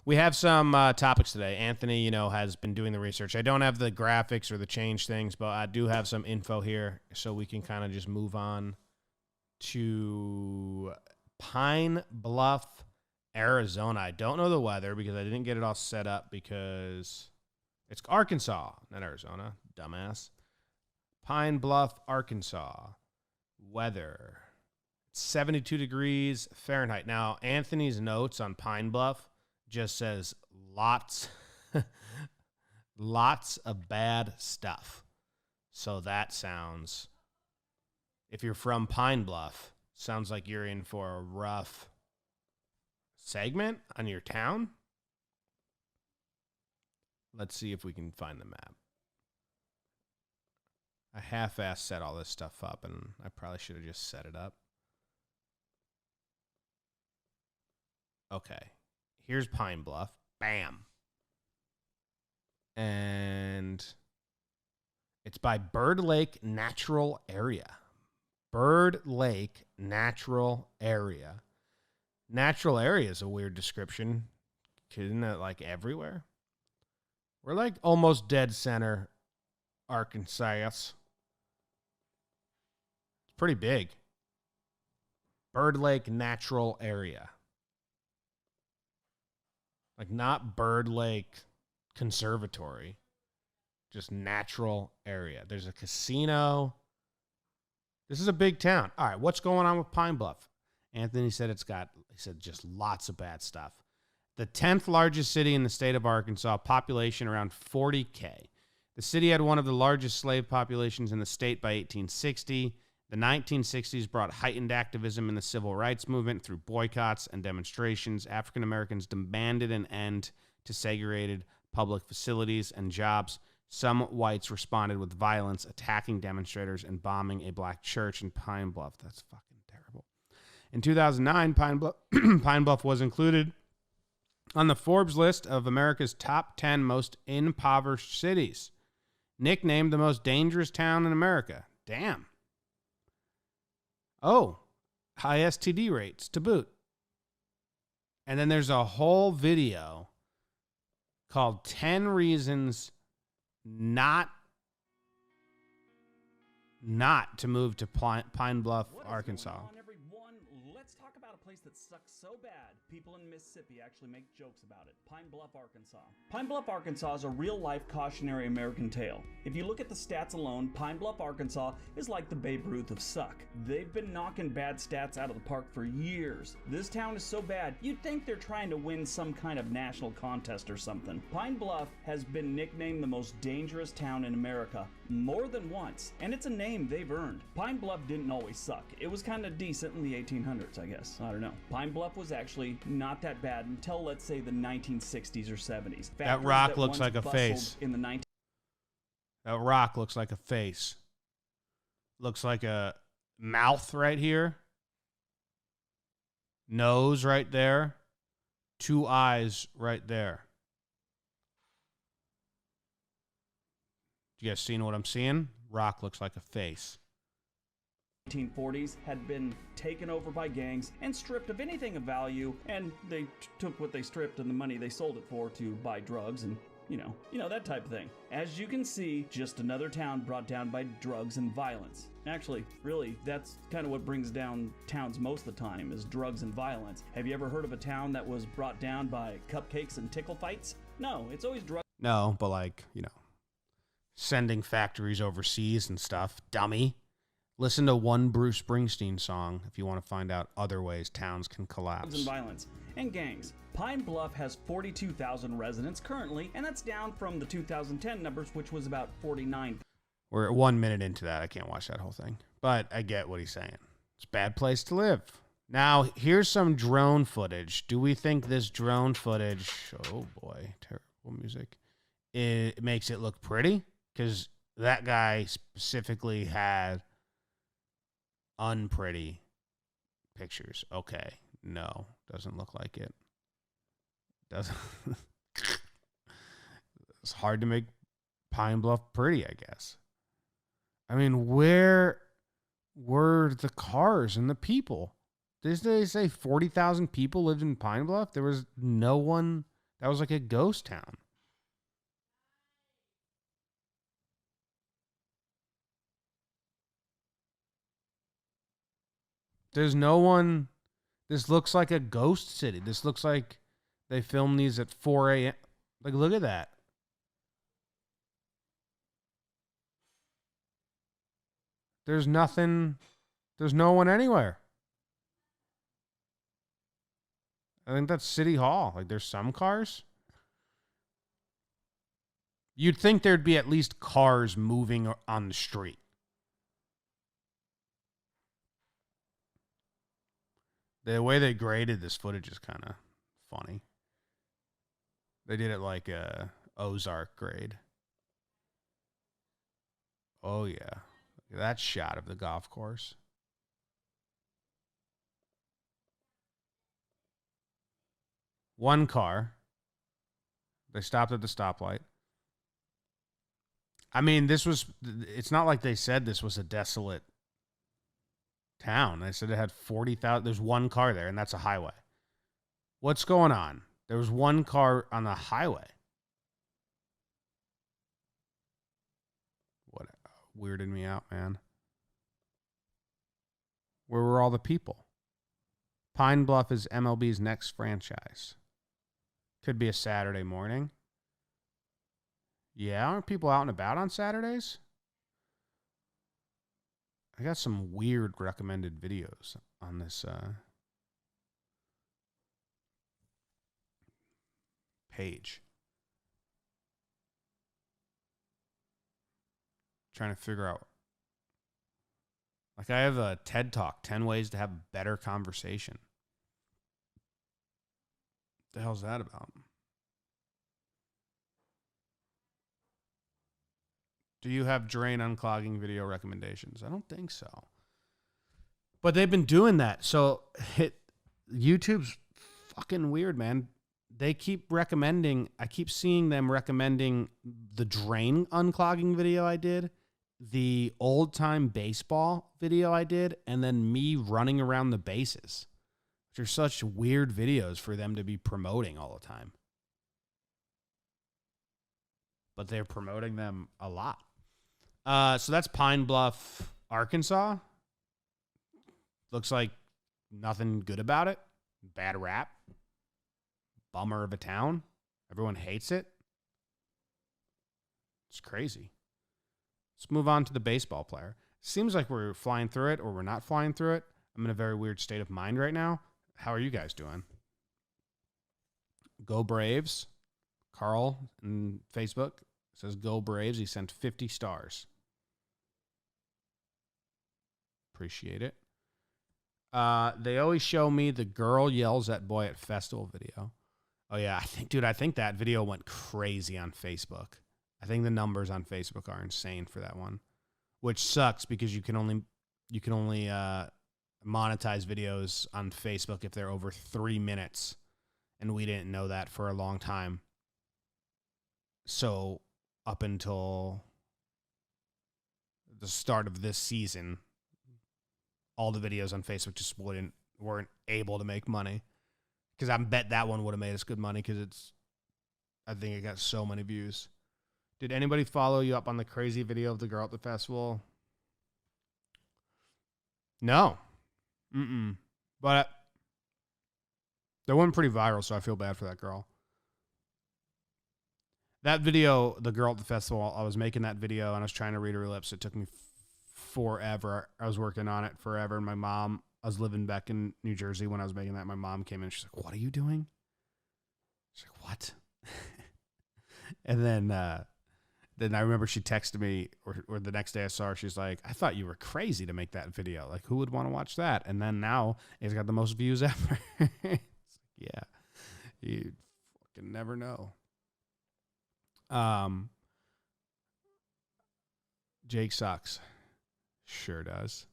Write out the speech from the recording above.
We have some topics today. Anthony, has been doing the research. I don't have the graphics or the change things, but I do have some info here, so we can kind of just move on to Pine Bluff, Arizona. I don't know the weather because I didn't get it all set up because it's Arkansas, not Arizona, dumbass. Pine Bluff, Arkansas. Weather. 72 degrees Fahrenheit. Now, Anthony's notes on Pine Bluff just says lots of bad stuff. So that sounds, if you're from Pine Bluff, sounds like you're in for a rough segment on your town. Let's see if we can find the map. I half-assed set all this stuff up, and I probably should have just set it up. Okay. Here's Pine Bluff. Bam. And it's by Bird Lake Natural Area. Bird Lake Natural Area. Natural area is a weird description. Isn't that like everywhere? We're like almost dead center Arkansas. It's pretty big. Bird Lake Natural Area. Like not Bird Lake Conservatory. Just natural area. There's a casino. This is a big town. All right, what's going on with Pine Bluff? Anthony said he said just lots of bad stuff. The 10th largest city in the state of Arkansas, population around 40K. The city had one of the largest slave populations in the state by 1860. The 1960s brought heightened activism in the civil rights movement through boycotts and demonstrations. African Americans demanded an end to segregated public facilities and jobs. Some whites responded with violence, attacking demonstrators and bombing a black church in Pine Bluff. That's fucking terrible. In 2009, Pine Bluff was included on the Forbes list of America's top 10 most impoverished cities, nicknamed the most dangerous town in America. Damn. Oh, high STD rates to boot. And then there's a whole video called 10 Reasons Not to Move to Pine Bluff, Arkansas. Let's talk about a place that sucks so bad, people in Mississippi actually make jokes about it. Pine Bluff, Arkansas. Pine Bluff, Arkansas is a real-life cautionary American tale. If you look at the stats alone, Pine Bluff, Arkansas is like the Babe Ruth of suck. They've been knocking bad stats out of the park for years. This town is so bad, you'd think they're trying to win some kind of national contest or something. Pine Bluff has been nicknamed the most dangerous town in America more than once, and it's a name they've earned. Pine Bluff didn't always suck. It was kind of decent in the 1800s, I guess. I don't know. Pine Bluff was actually not that bad until, let's say, the 1960s or 70s. That rock looks like a face. That rock looks like a face. Looks like a mouth right here. Nose right there. 2 eyes right there. You guys seeing what I'm seeing? Rock looks like a face. 1940s had been taken over by gangs and stripped of anything of value, and they took what they stripped and the money they sold it for to buy drugs and you know that type of thing. As you can see, just another town brought down by drugs and violence. Actually, really, that's kind of what brings down towns most of the time, is drugs and violence. Have you ever heard of a town that was brought down by cupcakes and tickle fights? No, it's always drugs. No, but sending factories overseas and stuff. Dummy. Listen to one Bruce Springsteen song if you want to find out other ways towns can collapse. And violence and gangs. Pine Bluff has 42,000 residents currently, and that's down from the 2010 numbers, which was about 49. We're 1 minute into that. I can't watch that whole thing, but I get what he's saying. It's a bad place to live. Now, here's some drone footage. Do we think this drone footage, oh boy, terrible music, it makes it look pretty? Because that guy specifically had unpretty pictures. Okay, no, doesn't look like it. Doesn't. It's hard to make Pine Bluff pretty, I guess. I mean, where were the cars and the people? Did they say 40,000 people lived in Pine Bluff? There was no one That was like a ghost town. There's no one. This looks like a ghost city. This looks like they filmed these at 4 a.m. Like, look at that. There's nothing. There's no one anywhere. I think that's City Hall. Like, there's some cars. You'd think there'd be at least cars moving on the street. The way they graded this footage is kind of funny. They did it like a Ozark grade. Oh, yeah. That shot of the golf course. One car. They stopped at the stoplight. I mean, it's not like they said this was a desolate town. They said it had 40,000. There's one car there, and that's a highway. What's going on? There was one car on the highway. What weirded me out, man. Where were all the people? Pine Bluff is MLB's next franchise. Could be a Saturday morning. Yeah, aren't people out and about on Saturdays? I got some weird recommended videos on this page. Trying to figure out. Like, I have a TED Talk, 10 ways to have better conversation. What the hell's that about? Do you have drain unclogging video recommendations? I don't think so. But they've been doing that. So YouTube's fucking weird, man. They keep recommending, I keep seeing them recommending the drain unclogging video I did, the old time baseball video I did, and then me running around the bases, which are such weird videos for them to be promoting all the time. But they're promoting them a lot. So that's Pine Bluff, Arkansas. Looks like nothing good about it. Bad rap. Bummer of a town. Everyone hates it. It's crazy. Let's move on to the baseball player. Seems like we're flying through it or we're not flying through it. I'm in a very weird state of mind right now. How are you guys doing? Go Braves. Carl on Facebook says go Braves. He sent 50 stars. Appreciate it. They always show me the girl yells at boy at festival video. Oh yeah, I think that video went crazy on Facebook. I think the numbers on Facebook are insane for that one, which sucks because you can only monetize videos on Facebook if they're over 3 minutes, and we didn't know that for a long time. So up until the start of this season, all the videos on Facebook just weren't able to make money. Because I bet that one would have made us good money because I think it got so many views. Did anybody follow you up on the crazy video of the girl at the festival? No. But that went pretty viral, so I feel bad for that girl. That video, the girl at the festival, I was making that video and I was trying to read her lips. It took me forever. I was working on it forever. And my mom, I was living back in New Jersey when I was making that. My mom came in. She's like, "What are you doing?" She's like, "What?" And then I remember she texted me, or the next day I saw her. She's like, "I thought you were crazy to make that video. Like, who would want to watch that?" And then now it's got the most views ever. It's like, yeah, you fucking never know. Jake sucks. Sure does.